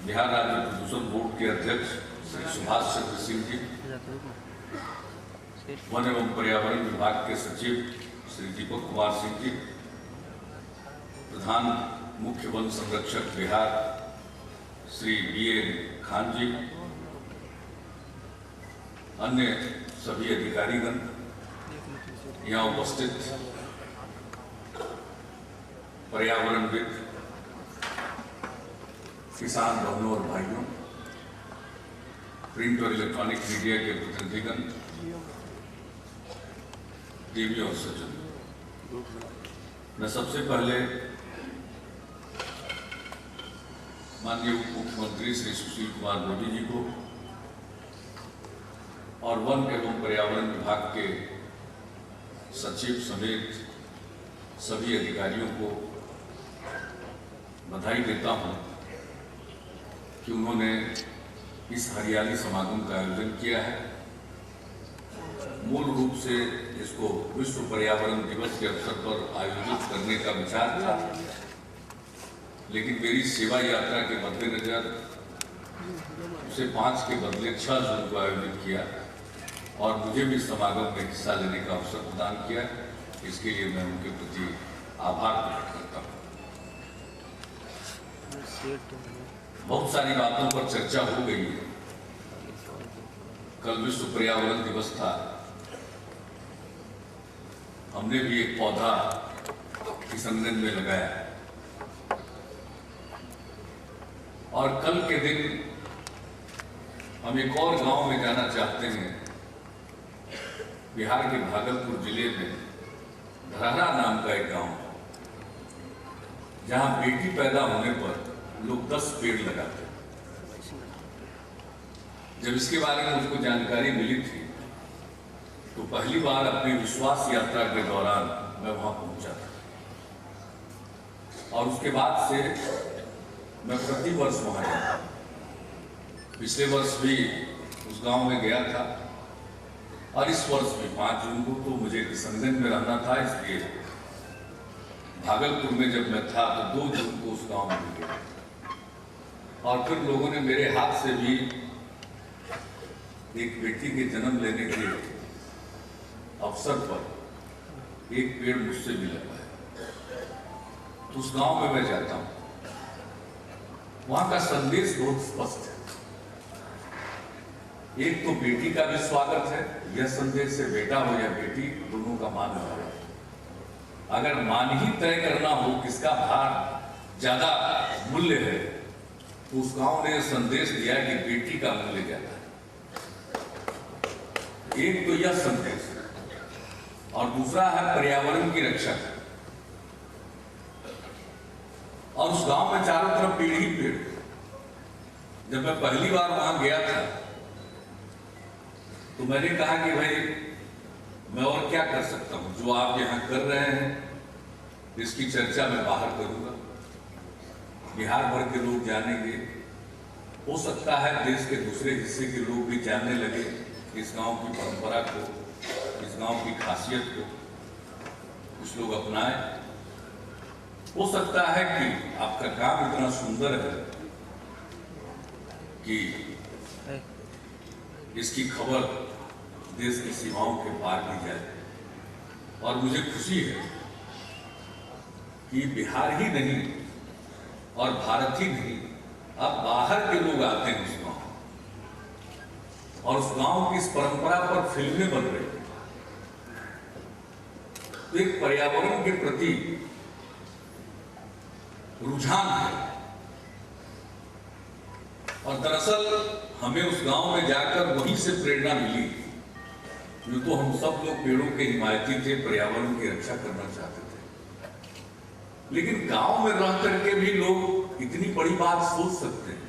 बिहार राज्य प्रदूषण बोर्ड के अध्यक्ष श्री सुभाष चंद्र सिंह जी, वन एवं पर्यावरण विभाग के सचिव श्री दीपक कुमार सिंह जी, प्रधान मुख्य वन संरक्षक बिहार श्री BA खान जी, अन्य सभी अधिकारीगण, यहाँ उपस्थित पर्यावरणविद, किसान बहनों और भाइयों, प्रिंट और इलेक्ट्रॉनिक मीडिया के प्रतिनिधिगण, देवी और सज्जन, मैं सबसे पहले माननीय उप मुख्यमंत्री श्री सुशील कुमार मोदी जी को और वन एवं पर्यावरण विभाग के सचिव समेत सभी अधिकारियों को बधाई देता हूं कि उन्होंने इस हरियाली समागम का आयोजन किया है। मूल रूप से इसको विश्व पर्यावरण दिवस के अवसर पर आयोजित करने का विचार था, लेकिन मेरी सेवा यात्रा के मद्देनजर उसे 5 के बदले 6 जून को आयोजित किया और मुझे भी समागम में हिस्सा लेने का अवसर प्रदान किया। इसके लिए मैं उनके प्रति आभार प्रकट करता हूँ। बहुत सारी बातों पर चर्चा हो गई है। कल विश्व पर्यावरण दिवस था, हमने भी एक पौधा किशनगंज में लगाया और कल के दिन हम एक और गांव में जाना चाहते हैं। बिहार के भागलपुर जिले में धरहरा नाम का एक गांव है, जहां बेटी पैदा होने पर लोग 10 पेड़ लगाते हैं। जब इसके बारे में मुझको जानकारी मिली थी तो पहली बार अपनी विश्वास यात्रा के दौरान मैं वहां पहुंचा था और उसके बाद से मैं प्रति वर्ष वहां जाता हूं। पिछले वर्ष भी उस गांव में गया था और इस वर्ष भी 5 जून को तो मुझे किशनगंज में रहना था, इसलिए भागलपुर में जब मैं था तो 2 जून को उस गांव में गया और फिर लोगों ने मेरे हाथ से भी एक बेटी के जन्म लेने के अवसर पर एक पेड़ मुझसे भी लगवाया। तो उस गांव में मैं जाता हूं, वहां का संदेश बहुत स्पष्ट है। एक तो बेटी का भी स्वागत है, यह संदेश है बेटा हो या बेटी दोनों का मान हो। अगर मान ही तय करना हो किसका भार ज्यादा मूल्य है तो उस गांव ने संदेश दिया कि बेटी का मूल्य ज्यादा है। एक तो यह संदेश और दूसरा है पर्यावरण की रक्षा। और उस गांव में चारों तरफ पेड़ ही पेड़। जब मैं पहली बार वहां गया था तो मैंने कहा कि भाई मैं और क्या कर सकता हूं, जो आप यहां कर रहे हैं इसकी चर्चा मैं बाहर करूंगा, बिहार भर के लोग जानेंगे, हो सकता है देश के दूसरे हिस्से के लोग भी जानने लगे इस गांव की परंपरा को, इस गांव की खासियत को कुछ लोग अपनाएं। हो सकता है कि आपका काम इतना सुंदर है कि इसकी खबर देश की सीमाओं के पार भी जाए। और मुझे खुशी है कि बिहार ही नहीं और भारत ही नहीं, अब बाहर के लोग आते हैं उस गांव और उस गांव की इस परंपरा पर फिल्में बन रही हैं। तो एक पर्यावरण के प्रति रुझान है और दरअसल हमें उस गांव में जाकर वहीं से प्रेरणा मिली। यूं तो हम सब लोग पेड़ों के हिमायती थे, पर्यावरण की रक्षा करना चाहते थे, लेकिन गांव में रह करके भी लोग इतनी बड़ी बात सोच सकते हैं।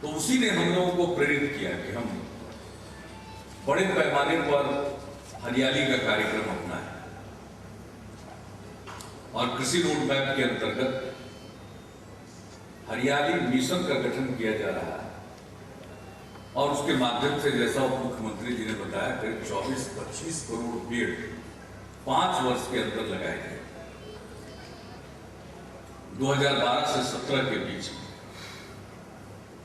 तो उसी ने हम लोगों को प्रेरित किया कि हम बड़े पैमाने पर हरियाली का कार्यक्रम अपनाएं और कृषि रोड मैप के अंतर्गत हरियाली मिशन का गठन किया जा रहा है और उसके माध्यम से, जैसा उप मुख्यमंत्री जी ने बताया, करीब 24-25 करोड़ पेड़ 5 वर्ष के अंदर लगाए गए 2012 से 17 के बीच में।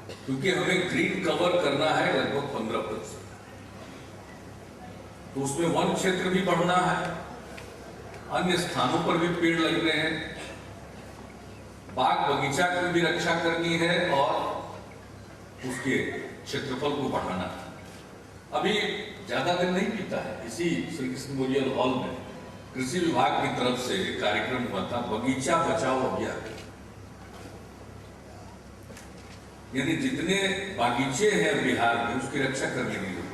क्योंकि हमें ग्रीन कवर करना है लगभग 15%। तो उसमें वन क्षेत्र भी बढ़ना है, अन्य स्थानों पर भी पेड़ लगने हैं, बाग बगीचा की भी रक्षा करनी है और उसके क्षेत्रफल को बढ़ाना है। अभी ज्यादा दिन नहीं बीता है, इसी श्री कृष्ण मेमोरियल हॉल में कृषि विभाग की तरफ से एक कार्यक्रम हुआ था, बगीचा बचाओ अभियान। यानी जितने बागीचे हैं बिहार में उसकी रक्षा करने की जरूरत,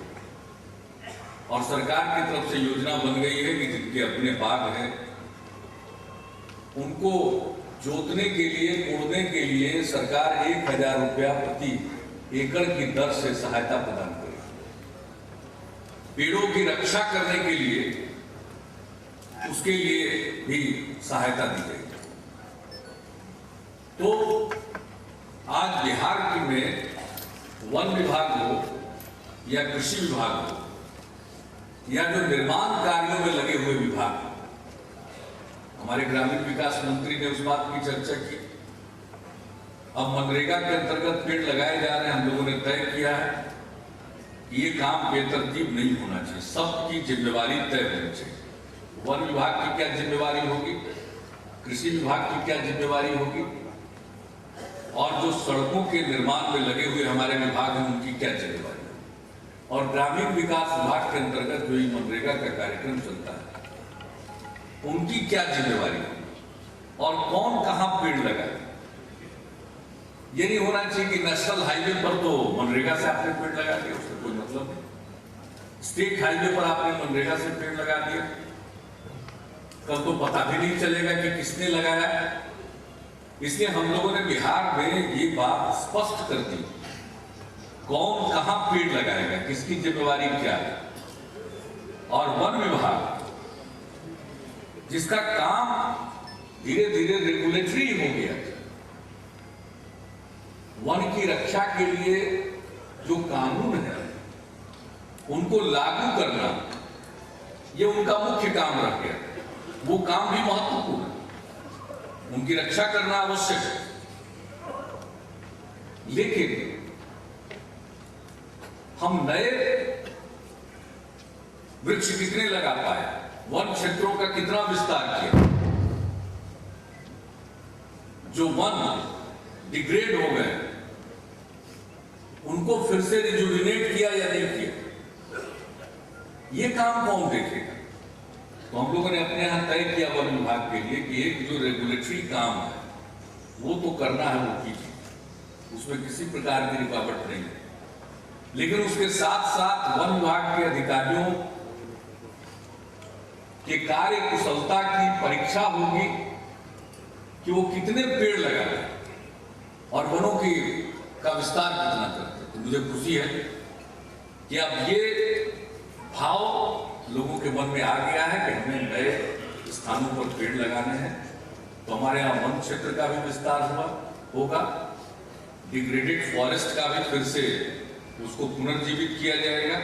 और सरकार की तरफ से योजना बन गई है कि जिनके अपने बाग हैं उनको जोतने के लिए, कोड़ने के लिए सरकार 1000 रुपया प्रति एकड़ की दर से सहायता प्रदान करेगी। पेड़ों की रक्षा करने के लिए उसके लिए भी सहायता दी जाएगी। तो आज बिहार में वन विभाग हो या कृषि विभाग हो या जो निर्माण कार्यों में लगे हुए विभाग, हमारे ग्रामीण विकास मंत्री ने उस बात की चर्चा की। अब मनरेगा के अंतर्गत पेड़ लगाए जा रहे हैं। हम लोगों ने तय किया है कि ये काम बेतरतीब नहीं होना चाहिए, सबकी जिम्मेवारी तय होनी चाहिए। वन विभाग की क्या जिम्मेवारी होगी, कृषि विभाग की क्या जिम्मेवारी होगी, और जो सड़कों के निर्माण में लगे हुए हमारे विभाग हैं उनकी क्या जिम्मेवारी होगी, और ग्रामीण विकास विभाग के अंतर्गत जो ये मनरेगा का कार्यक्रम चलता है उनकी क्या जिम्मेवारी होगी, और कौन कहां पेड़ लगाए। ये नहीं होना चाहिए कि नेशनल हाईवे पर तो मनरेगा से आपने पेड़ लगा दिया, उसका कोई मतलब नहीं। स्टेट हाईवे पर आपने मनरेगा से पेड़ लगा दिया, कल तो पता भी नहीं चलेगा कि किसने लगाया। इसलिए हम लोगों ने बिहार में ये बात स्पष्ट कर दी, कौन कहां पेड़ लगाएगा, किसकी जिम्मेवारी क्या है। और वन विभाग जिसका काम धीरे धीरे रेगुलेटरी हो गया, वन की रक्षा के लिए जो कानून है उनको लागू करना, ये उनका मुख्य काम रह गया। वो काम भी महत्वपूर्ण है, उनकी रक्षा करना आवश्यक है, लेकिन हम नए वृक्ष कितने लगा पाए, वन क्षेत्रों का कितना विस्तार किया, जो वन डिग्रेड हो गए उनको फिर से रिजुविनेट किया या नहीं किया, ये काम कौन देखेगा। तो हम लोगों ने अपने यहां तय किया वन विभाग के लिए कि एक जो रेगुलेटरी काम है वो तो करना है, वो कीजिए, उसमें किसी प्रकार की रुकावट नहीं है। लेकिन उसके साथ साथ वन विभाग के अधिकारियों के कार्य कुशलता की परीक्षा होगी कि वो कितने पेड़ लगाते हैं और वनों की का विस्तार कितना करते हैं। तो मुझे खुशी है कि अब ये भाव लोगों के मन में आ गया है कि हमें नए स्थानों पर पेड़ लगाने हैं। तो हमारे यहाँ वन क्षेत्र का भी विस्तार होगा, डिग्रेडेड फॉरेस्ट का भी फिर से उसको पुनर्जीवित किया जाएगा,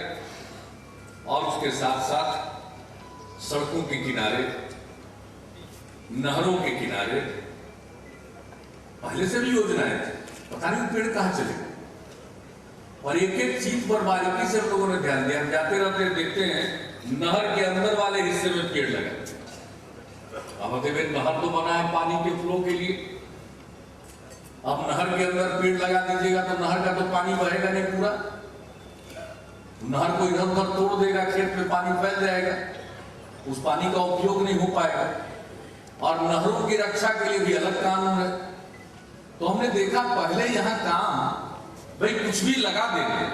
और उसके साथ साथ सड़कों के किनारे, नहरों के किनारे पहले से भी योजनाएं थी, पता नहीं पेड़ कहां चले गए। और एक एक चीज पर बारीकी से हम लोगों ने ध्यान दिया। हम जाते रहते देखते हैं नहर के अंदर वाले हिस्से में पेड़ लगाते हैं। अब नहर तो बना है पानी के फ्लो के लिए, अब नहर के अंदर पेड़ लगा दीजिएगा तो नहर का तो पानी बहेगा नहीं पूरा, नहर को इधर उधर तोड़ देगा, खेत में पानी फैल जाएगा, उस पानी का उपयोग नहीं हो पाएगा। और नहरों की रक्षा के लिए भी अलग कानून है। तो हमने देखा पहले यहाँ काम भाई कुछ भी लगा देंगे,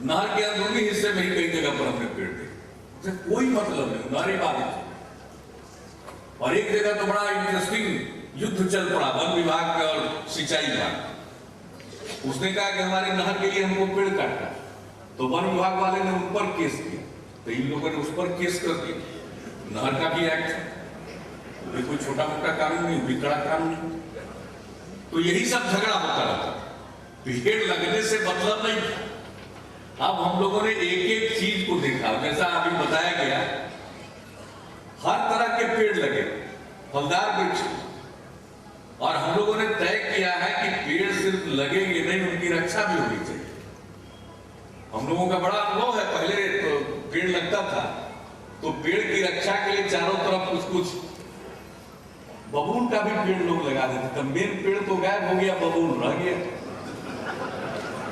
नहर के अंदरूनी हिस्से में ही कई जगह पर हमने पेड़ देखे, कोई मतलब नहीं, नहरें बाधित। और एक जगह तो बड़ा इंटरेस्टिंग युद्ध चल पड़ा वन विभाग का और सिंचाई विभाग। उसने कहा कि हमारे नहर के लिए हमको पेड़ काटना, तो वन विभाग वाले ने उन पर केस किया, तो इन लोगों ने उस पर केस कर दिया। नहर का भी एक्ट है, कोई छोटा मोटा कानून नहीं, भी कड़ा कानून नहीं। तो यही सब झगड़ा होता रहता, पेड़ लगने से मतलब नहीं। अब हम लोगों ने एक एक चीज को देखा, जैसा अभी बताया गया, हर तरह के पेड़ लगे, फलदार वृक्ष, और हम लोगों ने तय किया है कि पेड़ से सिर्फ लगेंगे नहीं, उनकी रक्षा भी होनी चाहिए। हम लोगों का बड़ा अनुभव है, पहले तो पेड़ लगता था तो पेड़ की रक्षा के लिए चारों तरफ कुछ कुछ बबूल का भी पेड़ लोग लगा देते थे। मेन पेड़ तो गायब हो गया, बबूल रह गया।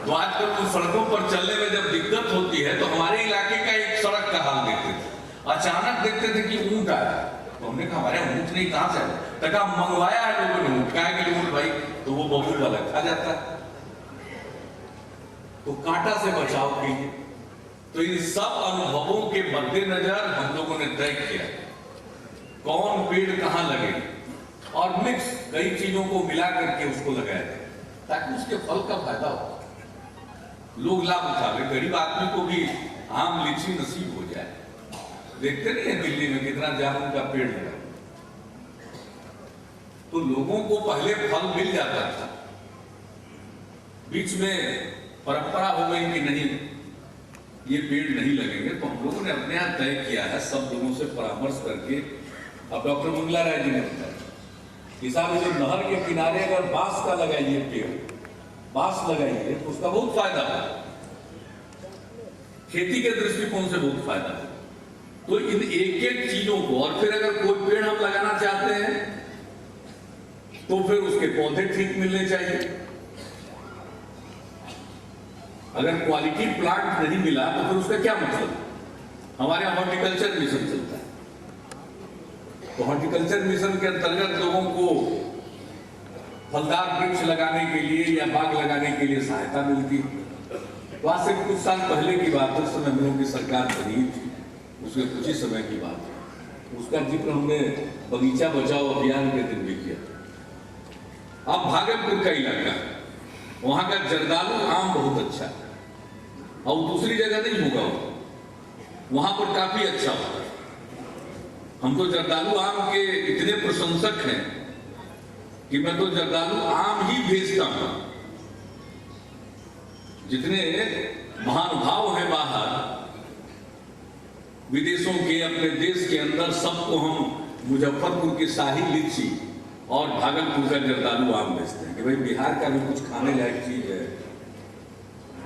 तो आजकल उन सड़कों पर चलने में जब दिक्कत होती है तो हमारे इलाके का एक सड़क का हाल देखते थे, अचानक देखते थे कि ऊंट आया, तो हमने कहा हमारे ऊंट नहीं कहां से आया, तक मंगवाया है लोगों ने ऊंट, कहा कि ऊंट भाई तो वो बबूल वाला खा जाता है। तो कांटा से बचाव कीजिए। तो इन सब अनुभवों के मद्देनजर हम लोगों ने तय किया कौन पेड़ कहां लगे और मिक्स कई चीजों को मिला करके उसको लगाया जाए ताकि उसके फल का फायदा हो, लोग लाभ उठावे, गरीब आदमी को भी आम लीची नसीब हो जाए। देखते नहीं है दिल्ली में कितना जामुन का पेड़ लगा, तो लोगों को पहले फल मिल जाता था, बीच में परंपरा हो गई कि नहीं ये पेड़ नहीं लगेंगे। तो हम लोगों ने अपने यहाँ तय किया है, सब लोगों से परामर्श करके। अब डॉक्टर मंगला राय जी ने बताया कि साहब जो नहर के किनारे अगर बांस का लगाइए पेड़, बांस लगाइए तो उसका बहुत फायदा है, खेती के दृष्टिकोण से बहुत फायदा है। तो इन एक एक चीजों को, और फिर अगर कोई पेड़ हम लगाना चाहते हैं तो फिर उसके पौधे ठीक मिलने चाहिए। अगर क्वालिटी प्लांट नहीं मिला तो फिर उसका क्या मतलब। हमारे यहाँ हॉर्टिकल्चर मिशन चलता है, तो हॉर्टिकल्चर मिशन के अंतर्गत लोगों को फलदार वृक्ष लगाने के लिए या बाग लगाने के लिए सहायता मिलती है। तो आज से कुछ साल पहले की बात है, उस समय हम लोगों की सरकार बनी थी, उसके कुछ ही समय की बात है, उसका जिक्र हमने बगीचा बचाओ अभियान के दिन भी किया। अब भागलपुर का इलाका, वहां का जर्दालू आम बहुत अच्छा है और दूसरी जगह नहीं होगा, वहां पर काफी अच्छा होता है। हम तो जर्दालू आम के इतने प्रशंसक हैं कि मैं तो जर्दालू आम ही भेजता हूं। जितने महानुभाव हैं बाहर विदेशों के, अपने देश के अंदर, सबको हम मुजफ्फरपुर की शाही लीची और भागलपुर का जर्दालू आम बेचते हैं कि भाई बिहार का भी कुछ खाने लायक चीज है,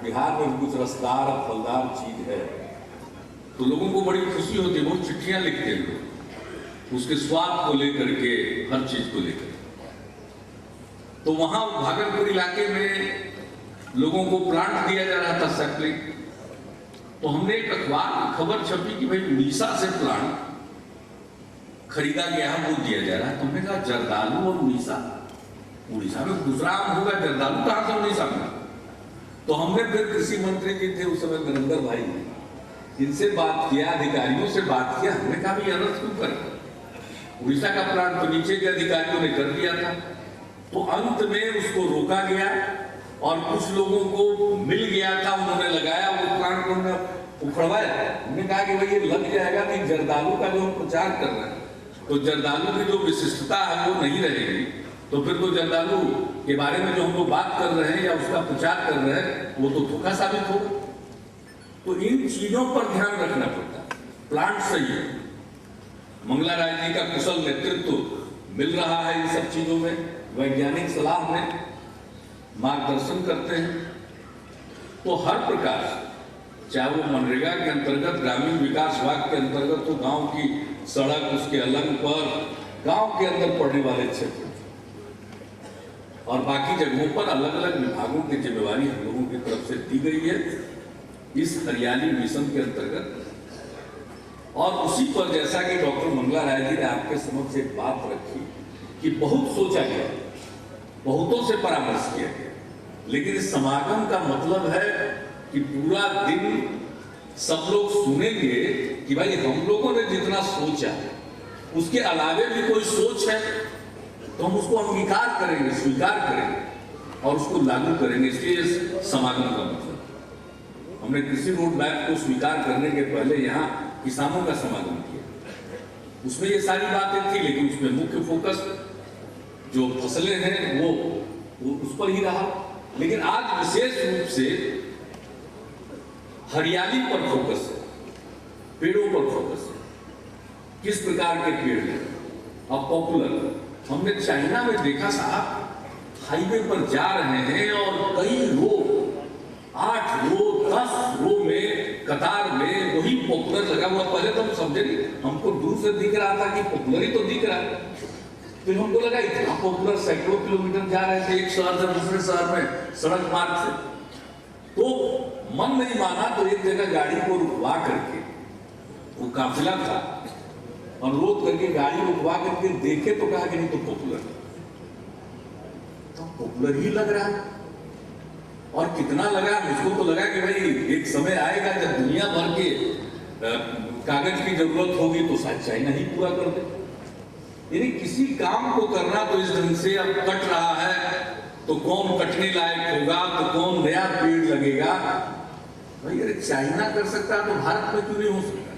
बिहार में भी कुछ रसदार और फलदार चीज है। तो लोगों को बड़ी खुशी होती है, बहुत चिट्ठियां लिखते हैं लोग उसके स्वाद को लेकर के, हर चीज को लेकर। तो वहां भागलपुर इलाके में लोगों को प्लांट दिया जा रहा था सैंपलिंग। तो हमने एक अखबार में खबर छपी कि भाई उड़ीसा से प्लांट खरीदा गया है, वो दिया जा रहा है। तो हमने कहा जर्दालू और उड़ीसा, उड़ीसा में दूसरा आम होगा, जर्दालू कहां से उड़ीसा में। तो हमने फिर कृषि मंत्री जी थे उस समय नरेंद्र भाई, इनसे बात किया, अधिकारियों से बात किया। हमने कहा भी अनर्थ क्यों कर, उड़ीसा का प्लांट तो नीचे के अधिकारियों ने कर दिया था। तो अंत में उसको रोका गया और कुछ लोगों को मिल गया था, उन्होंने लगाया, वो प्लांट को उन्होंने उखड़वाया। हमने कहा कि भाई ये लग जाएगा, नहीं जर्दालू का जो हम प्रचार कर रहे हैं तो जर्दालू की जो विशिष्टता है वो नहीं रहेगी। तो फिर तो जर्दालू के बारे में जो हम लोग बात कर रहे हैं या उसका प्रचार कर रहे हैं वो तो धोखा साबित होगा। तो इन चीजों पर ध्यान रखना पड़ता है। प्लांट सही है, मंगला राय जी का कुशल नेतृत्व मिल रहा है इन सब चीजों में, वैज्ञानिक सलाह में मार्गदर्शन करते हैं। तो हर प्रकार से, चाहे वो मनरेगा के अंतर्गत, ग्रामीण विकास विभाग के अंतर्गत तो गांव की सड़क, उसके अलंग पर, गांव के अंदर पड़ने वाले क्षेत्र और बाकी जगहों पर अलग अलग विभागों की जिम्मेवारी हम लोगों की तरफ से दी गई है इस हरियाली मिशन के अंतर्गत। और उसी पर जैसा कि डॉक्टर मंगला राय जी ने आपके समक्ष एक बात रखी कि बहुत सोचा गया, बहुतों से परामर्श किया गया, लेकिन इस समागम का मतलब है कि पूरा दिन सब लोग सुनेंगे कि भाई हम लोगों ने जितना सोचा उसके अलावे भी कोई सोच है तो हम उसको अंगीकार करेंगे, स्वीकार करेंगे और उसको लागू करेंगे। इसलिए इस समागम का मतलब हमने कृषि रोड मैप को स्वीकार करने के पहले यहाँ किसानों का समागम किया। उसमें ये सारी बातें थी, लेकिन उसमें मुख्य फोकस जो फसलें हैं वो उस पर ही रहा। लेकिन आज विशेष रूप से हरियाली पर फोकस है, पेड़ों पर फोकस है, किस प्रकार के पेड़ हैं। अब पॉपुलर हमने चाइना में देखा साहब, हाईवे पर जा रहे हैं और कई रो, 8 रो 10 रो में कतार में वही पॉपुलर लगा हुआ। पहले तो हम समझे नहीं, हमको दूर से दिख रहा था कि पॉपुलर ही तो दिख रहा है, फिर हमको लगा इतना पॉपुलर सैकड़ों किलोमीटर जा रहे थे एक शहर से दूसरे शहर में सड़क मार्ग से, तो मन नहीं माना तो एक जगह गाड़ी को रुकवा करके, वो काफिला था, अनुरोध करके गाड़ी रुकवा करके देखे तो कहा कि नहीं तो पॉपुलर, तो पॉपुलर ही लग रहा है। और कितना लगा, मुझको तो लगा कि भाई एक समय आएगा जब दुनिया भर के कागज की जरूरत होगी तो शायद चाइना ही पूरा कर दे। यानी किसी काम को करना तो इस ढंग से अब कट रहा है तो कौन कटने लायक होगा, तो कौन नया पेड़ लगेगा। भाई अरे चाइना कर सकता है तो भारत में क्यों नहीं हो सकता?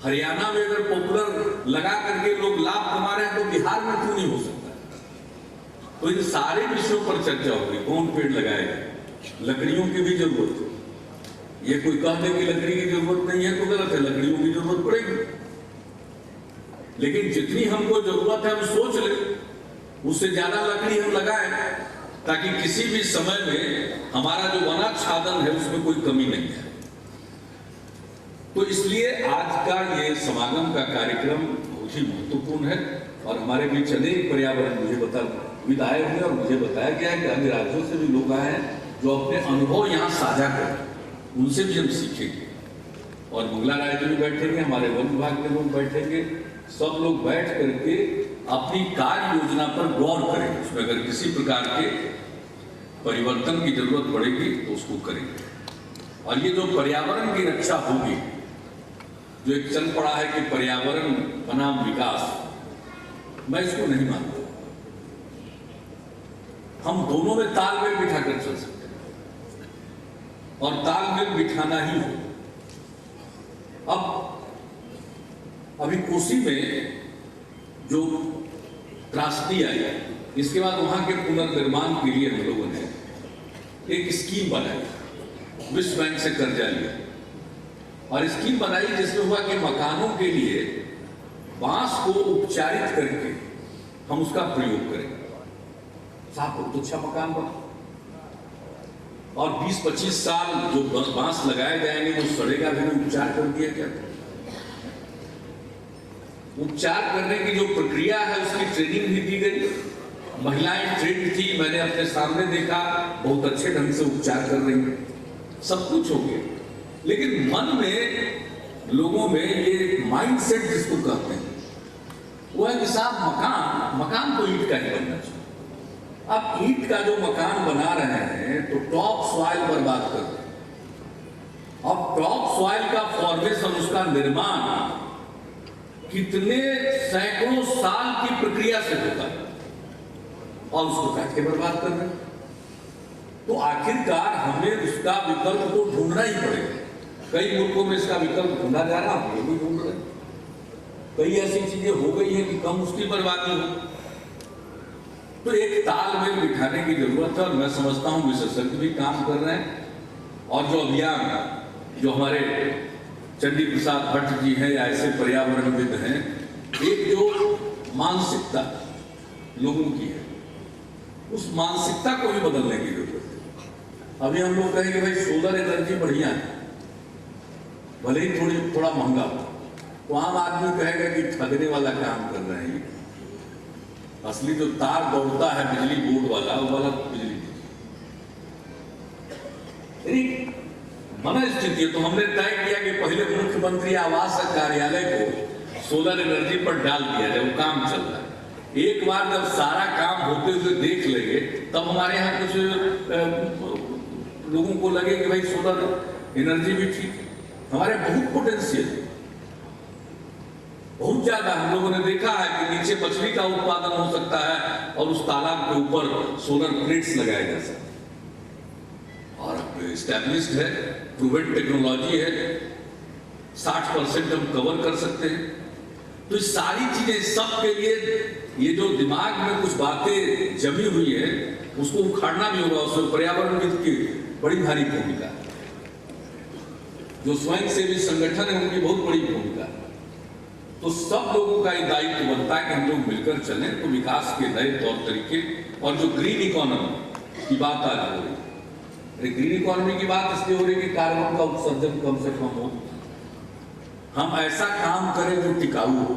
हरियाणा में अगर पॉपुलर लगा करके लोग लाभ कमा रहे हैं तो बिहार में क्यों नहीं हो सकता? तो इन सारे विषयों पर चर्चा होगी। कौन पेड़ लगाएगा, लकड़ियों की भी जरूरत है। ये कोई कह दे कि लकड़ी की जरूरत नहीं है तो गलत है, लकड़ियों की जरूरत पड़ेगी, लेकिन जितनी हमको जरूरत है हम सोच ले, उससे ज्यादा लकड़ी हम लगाएं ताकि किसी भी समय में हमारा जो वनाच्छादन है उसमें कोई कमी नहीं है। तो इसलिए आज का ये समागम का कार्यक्रम बहुत ही महत्वपूर्ण है और हमारे बीच अनेक पर्यावरण मुझे आए हुए और मुझे बताया गया है कि अन्य राज्यों से भी लोग आए हैं जो अपने अनुभव यहाँ साझा करें, उनसे भी हम सीखेंगे। और मंगला राय जी भी बैठेंगे, हमारे वन विभाग के लोग बैठेंगे, सब लोग बैठ करके अपनी कार्य योजना पर गौर करेंगे। उसमें अगर किसी प्रकार के परिवर्तन की जरूरत पड़ेगी तो उसको करेंगे। और ये जो पर्यावरण की रक्षा होगी, जो एक चल पड़ा है कि पर्यावरण बनाम विकास, मैं इसको नहीं मानता। हम दोनों में तालमेल बिठाकर चल सकते हैं और तालमेल बिठाना ही हो। अब अभी कोसी में जो त्रासदी आई, इसके बाद वहां के पुनर्निर्माण के लिए हम लोगों ने एक स्कीम बनाई, विश्व बैंक से कर्जा लिया और स्कीम बनाई जिसमें हुआ कि मकानों के लिए बांस को उपचारित करके हम उसका प्रयोग करें। साहब बहुत अच्छा मकान बना और 20-25 साल जो बांस लगाए जाएंगे वो सड़ेगा भी नहीं, उपचार कर दिया क्या? उपचार करने की जो प्रक्रिया है उसकी ट्रेनिंग भी दी गई, महिलाएं ट्रेंड थी, मैंने अपने सामने देखा, बहुत अच्छे ढंग से उपचार कर रही हैं, सब कुछ हो गया। लेकिन मन में लोगों में ये माइंडसेट जिसको कहते हैं वो है कि साहब मकान तो ईंट का ही बनना चाहिए। अब ईंट का जो मकान बना रहे हैं तो टॉप सॉइल बर्बाद कर रहे हैं। अब टॉप सॉइल का फॉर्मेशन, उसका निर्माण कितने सैकड़ों साल की प्रक्रिया से होता है और उसको काट के बर्बाद कर रहे हैं। तो आखिरकार हमें उसका विकल्प तो ढूंढना ही पड़ेगा। कई मुल्कों में इसका विकल्प ढूंढा जा रहा है, हम भी ढूंढ रहे हैं। कई ऐसी चीजें हो गई है कि कम उसकी बर्बादी हो। तो एक तालमेल बिठाने की जरूरत है और मैं समझता हूं विशेषज्ञ भी काम कर रहे हैं। और जो अभियान जो हमारे चंडी प्रसाद भट्ट जी हैं या ऐसे पर्यावरणविद हैं, एक जो मानसिकता लोगों की है, उस मानसिकता को भी बदलने की जरूरत है। अभी हम लोग कहेंगे भाई सोलर एनर्जी बढ़िया है, भले ही थोड़ा महंगा हो, तो आम आदमी कहेगा कि ठगने वाला काम कर रहे हैं। असली जो तार दौड़ता है बिजली बोर्ड वाला, वो वाला बिजली मन स्थिति है। तो हमने तय किया कि पहले मुख्यमंत्री आवास कार्यालय को सोलर एनर्जी पर डाल दिया जाए, वो काम चल रहा है। एक बार जब सारा काम होते हुए देख लेंगे तब हमारे यहाँ कुछ लोगों को लगे कि भाई सोलर एनर्जी भी ठीक है। हमारे बहुत पोटेंशियल है, बहुत ज्यादा। हम लोगों ने देखा है कि नीचे मछली का उत्पादन हो सकता है और उस तालाब के ऊपर सोलर प्लेट्स लगाए जा सकते हैं और एस्टैब्लिश्ड है, प्रूवन टेक्नोलॉजी है, 60% हम कवर कर सकते हैं। तो इस सारी चीजें सब के लिए ये जो दिमाग में कुछ बातें जमी हुई है उसको उखाड़ना भी होगा। उसमें पर्यावरणविद की बड़ी भारी भूमिका है, जो स्वयंसेवी संगठन है उनकी बहुत बड़ी भूमिका है। तो सब लोगों का ये दायित्व बनता है कि हम लोग मिलकर चलें तो विकास के नए तौर तरीके। और जो ग्रीन इकोनॉमी की बात आज हो रही है, ग्रीन इकोनॉमी की बात इसलिए हो रही है कि कार्बन का उत्सर्जन कम से कम हो, हम ऐसा काम करें जो टिकाऊ हो।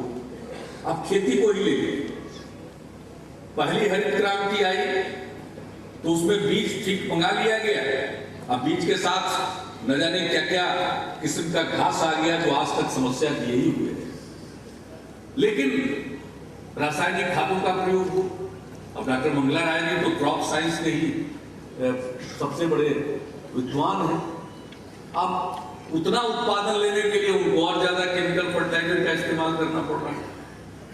अब खेती को ही ले लीजिए, पहली हरित क्रांति आई तो उसमें बीज ठीक मंगा लिया गया, अब बीज के साथ न जाने क्या क्या किस्म का घास आ गया जो आज तक समस्या दिए ही हुए। लेकिन रासायनिक खादों का प्रयोग हो, अब डॉक्टर मंगला राय जी तो क्रॉप साइंस के ही सबसे बड़े विद्वान हैं। अब उतना उत्पादन लेने के लिए उनको और ज्यादा केमिकल फर्टिलाइजर का इस्तेमाल करना पड़ रहा है,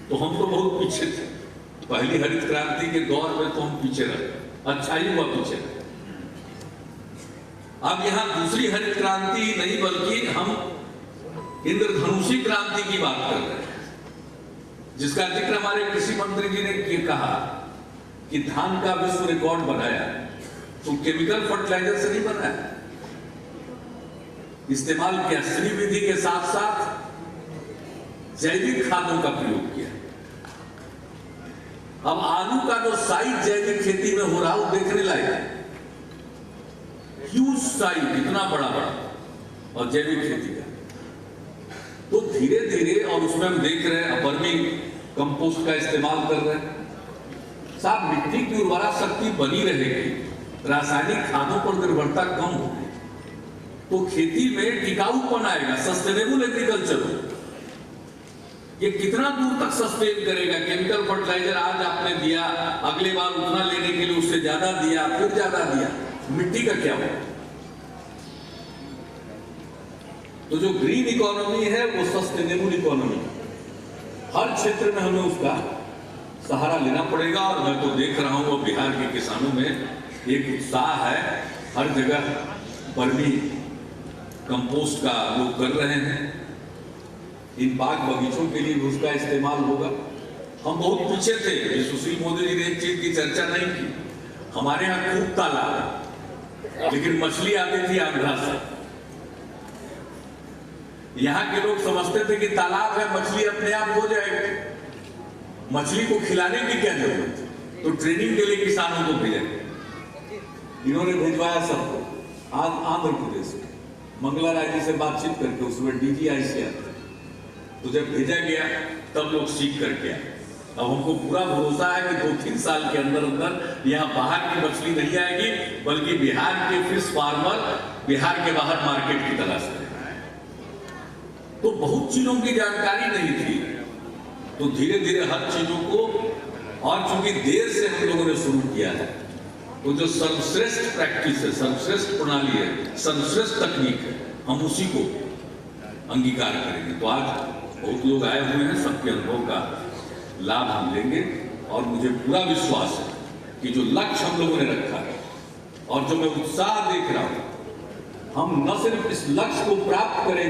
तो हम तो बहुत पीछे थे। पहली हरित क्रांति के दौर में तो हम पीछे रहे, अच्छा ही हुआ पीछे रहे। अब यहां दूसरी हरित क्रांति नहीं बल्कि हम इंद्रधनुषी क्रांति की बात कर रहे हैं, जिसका जिक्र हमारे कृषि मंत्री जी ने कहा कि धान का विश्व रिकॉर्ड बनाया तो केमिकल फर्टिलाइजर से नहीं बनाया, इस्तेमाल किया श्री विधि के साथ साथ जैविक खादों का प्रयोग किया। अब आलू का जो साइज जैविक खेती में हो रहा है वो देखने लायक है, ह्यूज साइज, इतना बड़ा बड़ा, और जैविक खेती का तो धीरे धीरे, और उसमें हम देख रहे हैं वर्मी कंपोस्ट का इस्तेमाल कर रहे हैं। साहब मिट्टी की उर्वरा शक्ति बनी रहेगी, रासायनिक खादों पर निर्भरता कम होगी तो खेती में टिकाऊपन आएगा, सस्टेनेबल एग्रीकल्चर हो। ये कितना दूर तक सस्टेन करेगा? केमिकल फर्टिलाइजर आज आपने दिया, अगले बार उतना लेने के लिए उससे ज्यादा दिया, फिर ज्यादा दिया, मिट्टी का क्या होगा? तो जो ग्रीन इकोनॉमी है वो सस्टेनेबल इकोनॉमी, हर क्षेत्र में हमें उसका सहारा लेना पड़ेगा। और मैं तो देख रहा हूं बिहार के किसानों में एक उत्साह है, हर जगह वर्मी कंपोस्ट का लोग कर रहे हैं, इन बाग बगीचों के लिए भी उसका इस्तेमाल होगा। हम बहुत पीछे थे, सुशील मोदी जी ने एक चीज की चर्चा नहीं की, हमारे यहाँ खूब तालाब है लेकिन मछली आती थी आंध्रा से। यहाँ के लोग समझते थे कि तालाब है, मछली अपने आप हो जाएगी, मछली को खिलाने की क्या जरूरत है, तो ट्रेनिंग के लिए किसानों को भेजा। इन्होंने भिजवाया सबको, आज आंध्र प्रदेश में मंगला राय जी से बातचीत करके, उसमें डीजीआईसी आते, तो जब भेजा गया तब लोग सीख करके आए। अब हमको पूरा भरोसा है कि 2-3 साल के अंदर अंदर यहाँ बाहर की मछली नहीं आएगी, बल्कि बिहार के फिश फार्मर बिहार के बाहर मार्केट की तलाश करें। तो बहुत चीजों की जानकारी नहीं थी, तो धीरे धीरे हर चीजों को, और चूंकि देर से हम लोगों ने शुरू किया है, तो जो सर्वश्रेष्ठ प्रैक्टिस है, सर्वश्रेष्ठ प्रणाली है, सर्वश्रेष्ठ तकनीक है, हम उसी को अंगीकार करेंगे। तो आज बहुत लोग आए हुए हैं, सबके अनुभव का लाभ हम लेंगे, और मुझे पूरा विश्वास है कि जो लक्ष्य हम लोगों ने रखा है और जो मैं उत्साह देख रहा हूं, हम न सिर्फ इस लक्ष्य को प्राप्त करेंगे